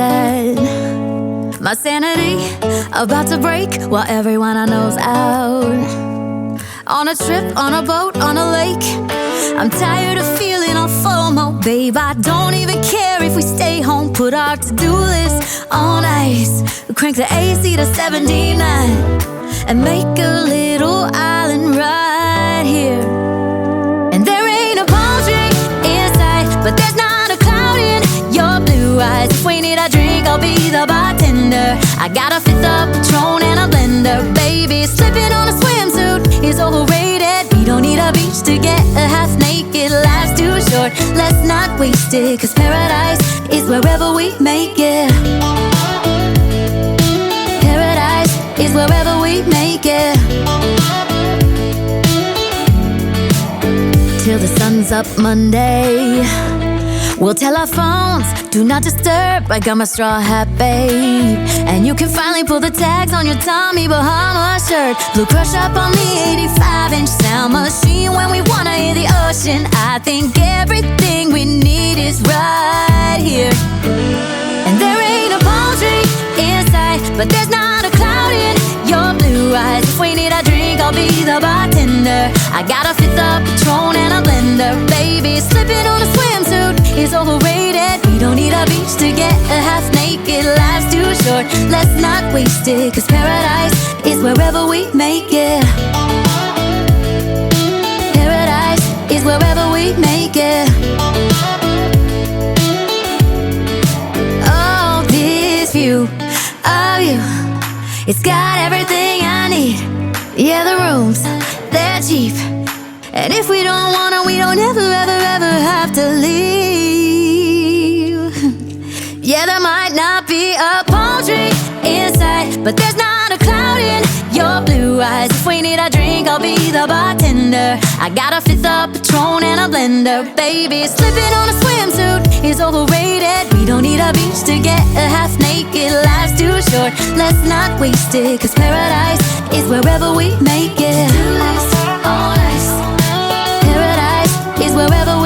bed. My sanity about to break while everyone I know's out. On a trip, on a boat, on a lake. I'm tired of feeling all FOMO. Babe, I don't even care if we stay home. Put our to-do list on ice. We crank the AC to 79 and make a little island right here. And there ain't a palm tree in sight, but there's not a cloud in your blue eyes. If we need a drink, I'll be the bartender. I got a fifth of Patron and a blender. Baby, slipping on a swimsuit is overrated. We don't need a beach to get a half naked. Life's too short, let's not waste it. Cause paradise is wherever we make it. Paradise is wherever we make it. Till the sun's up Monday, we'll tell our phones, do not disturb. I got my straw hat, babe. And you can finally pull the tags on your Tommy Bahama shirt. Blue crush up on the 85-inch sound machine. When we wanna hear the ocean, I think everything we need is right here. And there ain't a palm tree in sight, but there's not a cloud in your blue eyes. If we need a drink, I'll be the bartender. I got a fifth of Patron and a blender. Baby, slipping on a swimsuit is overrated. We don't need a beach to get a half naked. Life's too short, let's not waste it. Cause paradise is wherever we make it. Paradise is wherever we make it. Oh, this view of you, it's got everything I need. Yeah, the rooms, they're cheap. And if we don't wanna, we don't ever, ever, ever have to leave. Yeah, there might not be a palm tree in sight, but there's not a cloud in your blue eyes. If we need a drink, I'll be the bartender. I got a fifth of Patron and a blender. Baby, slipping on a swimsuit is overrated. We don't need a beach to get a half naked. Life's too short, let's not waste it. Cause paradise is wherever we make it. On ice. Paradise is wherever